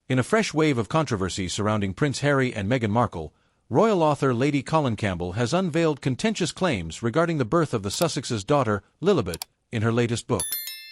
In a fresh wave of controversy surrounding Prince Harry and Meghan Markle, royal author Lady Colin Campbell has unveiled contentious claims regarding the birth of the Sussexes' daughter, Lilibet, in her latest book.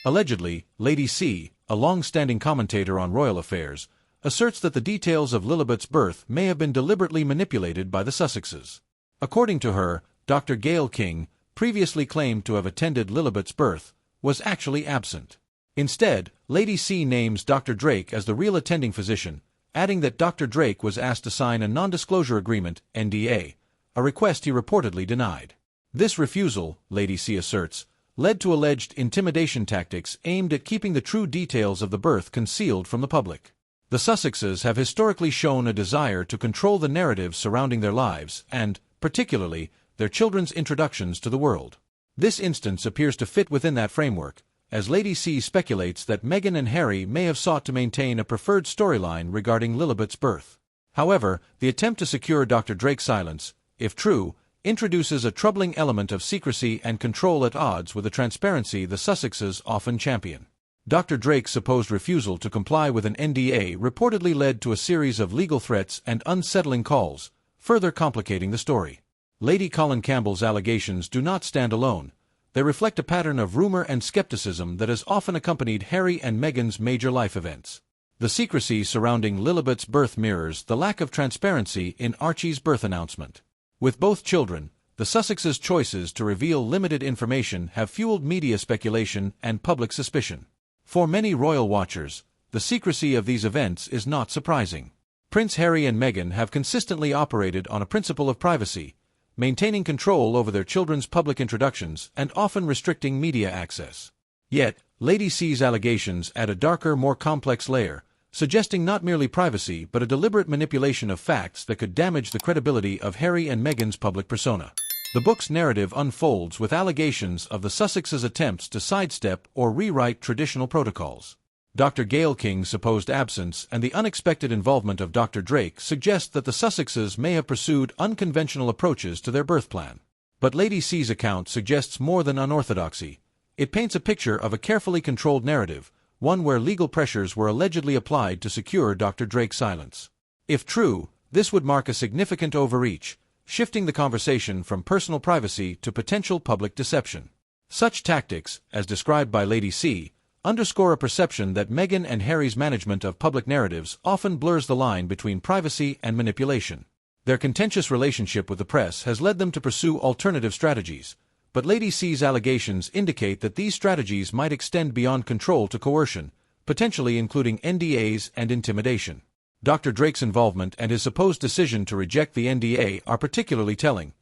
Allegedly, Lady C, a long-standing commentator on royal affairs, asserts that the details of Lilibet's birth may have been deliberately manipulated by the Sussexes. According to her, Dr. Gail King, previously claimed to have attended Lilibet's birth, was actually absent. Instead, Lady C names Dr. Drake as the real attending physician, adding that Dr. Drake was asked to sign a non-disclosure agreement, NDA, a request he reportedly denied. This refusal, Lady C asserts, led to alleged intimidation tactics aimed at keeping the true details of the birth concealed from the public. The Sussexes have historically shown a desire to control the narrative surrounding their lives and, particularly, their children's introductions to the world. This instance appears to fit within that framework, as Lady C speculates that Meghan and Harry may have sought to maintain a preferred storyline regarding Lilibet's birth. However, the attempt to secure Dr. Drake's silence, if true, introduces a troubling element of secrecy and control at odds with the transparency the Sussexes often champion. Dr. Drake's supposed refusal to comply with an NDA reportedly led to a series of legal threats and unsettling calls, further complicating the story. Lady Colin Campbell's allegations do not stand alone. They reflect a pattern of rumor and skepticism that has often accompanied Harry and Meghan's major life events. The secrecy surrounding Lilibet's birth mirrors the lack of transparency in Archie's birth announcement. With both children, the Sussexes' choices to reveal limited information have fueled media speculation and public suspicion. For many royal watchers, the secrecy of these events is not surprising. Prince Harry and Meghan have consistently operated on a principle of privacy, maintaining control over their children's public introductions and often restricting media access. Yet, Lady C's allegations add a darker, more complex layer, suggesting not merely privacy but a deliberate manipulation of facts that could damage the credibility of Harry and Meghan's public persona. The book's narrative unfolds with allegations of the Sussexes' attempts to sidestep or rewrite traditional protocols. Dr. Gail King's supposed absence and the unexpected involvement of Dr. Drake suggest that the Sussexes may have pursued unconventional approaches to their birth plan. But Lady C's account suggests more than unorthodoxy. It paints a picture of a carefully controlled narrative, one where legal pressures were allegedly applied to secure Dr. Drake's silence. If true, this would mark a significant overreach, shifting the conversation from personal privacy to potential public deception. Such tactics, as described by Lady C, underscore a perception that Meghan and Harry's management of public narratives often blurs the line between privacy and manipulation. Their contentious relationship with the press has led them to pursue alternative strategies, but Lady C's allegations indicate that these strategies might extend beyond control to coercion, potentially including NDAs and intimidation. Dr. Drake's involvement and his supposed decision to reject the NDA are particularly telling.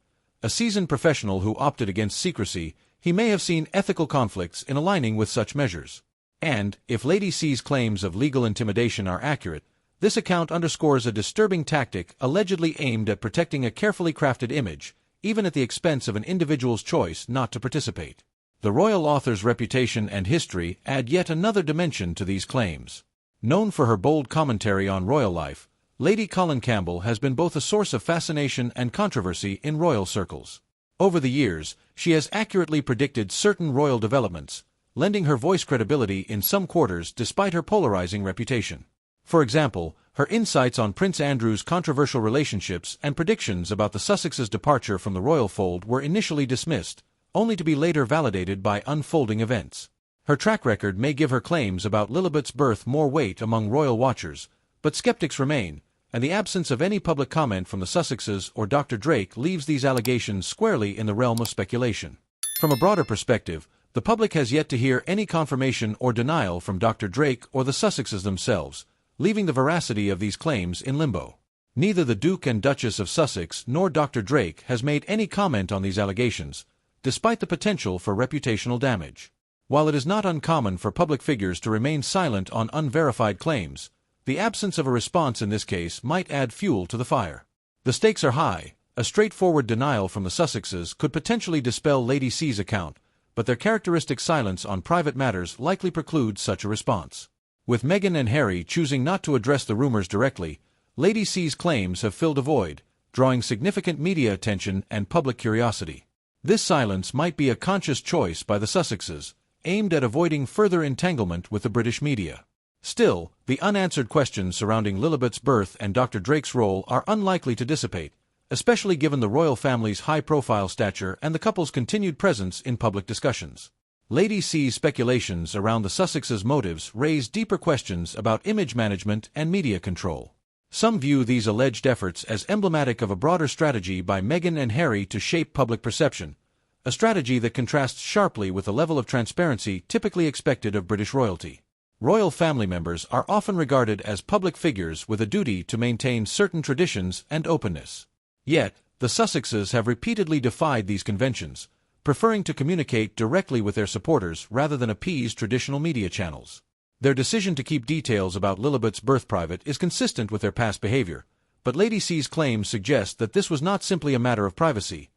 A seasoned professional who opted against secrecy, he may have seen ethical conflicts in aligning with such measures. And, if Lady C's claims of legal intimidation are accurate, this account underscores a disturbing tactic allegedly aimed at protecting a carefully crafted image, even at the expense of an individual's choice not to participate. The royal author's reputation and history add yet another dimension to these claims. Known for her bold commentary on royal life, Lady Colin Campbell has been both a source of fascination and controversy in royal circles. Over the years, she has accurately predicted certain royal developments, lending her voice credibility in some quarters despite her polarizing reputation. For example, her insights on Prince Andrew's controversial relationships and predictions about the Sussexes' departure from the royal fold were initially dismissed, only to be later validated by unfolding events. Her track record may give her claims about Lilibet's birth more weight among royal watchers, but skeptics remain, and the absence of any public comment from the Sussexes or Dr. Drake leaves these allegations squarely in the realm of speculation. From a broader perspective, the public has yet to hear any confirmation or denial from Dr. Drake or the Sussexes themselves, leaving the veracity of these claims in limbo. Neither the Duke and Duchess of Sussex nor Dr. Drake has made any comment on these allegations, despite the potential for reputational damage. While it is not uncommon for public figures to remain silent on unverified claims, the absence of a response in this case might add fuel to the fire. The stakes are high. A straightforward denial from the Sussexes could potentially dispel Lady C's account, but their characteristic silence on private matters likely precludes such a response. With Meghan and Harry choosing not to address the rumors directly, Lady C's claims have filled a void, drawing significant media attention and public curiosity. This silence might be a conscious choice by the Sussexes, aimed at avoiding further entanglement with the British media. Still, the unanswered questions surrounding Lilibet's birth and Dr. Drake's role are unlikely to dissipate, especially given the royal family's high-profile stature and the couple's continued presence in public discussions. Lady C's speculations around the Sussexes' motives raise deeper questions about image management and media control. Some view these alleged efforts as emblematic of a broader strategy by Meghan and Harry to shape public perception, a strategy that contrasts sharply with the level of transparency typically expected of British royalty. Royal family members are often regarded as public figures with a duty to maintain certain traditions and openness. Yet, the Sussexes have repeatedly defied these conventions, preferring to communicate directly with their supporters rather than appease traditional media channels. Their decision to keep details about Lilibet's birth private is consistent with their past behavior, but Lady C's claims suggest that this was not simply a matter of privacy.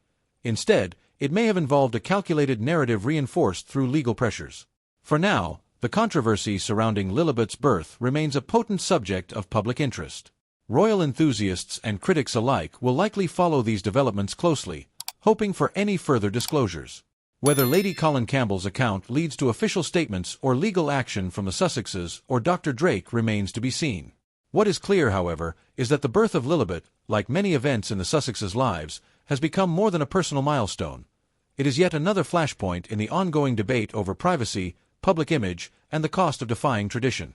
Instead, it may have involved a calculated narrative reinforced through legal pressures. For now, the controversy surrounding Lilibet's birth remains a potent subject of public interest. Royal enthusiasts and critics alike will likely follow these developments closely, hoping for any further disclosures. Whether Lady Colin Campbell's account leads to official statements or legal action from the Sussexes or Dr. Drake remains to be seen. What is clear, however, is that the birth of Lilibet, like many events in the Sussexes' lives, has become more than a personal milestone. It is yet another flashpoint in the ongoing debate over privacy, public image, and the cost of defying tradition.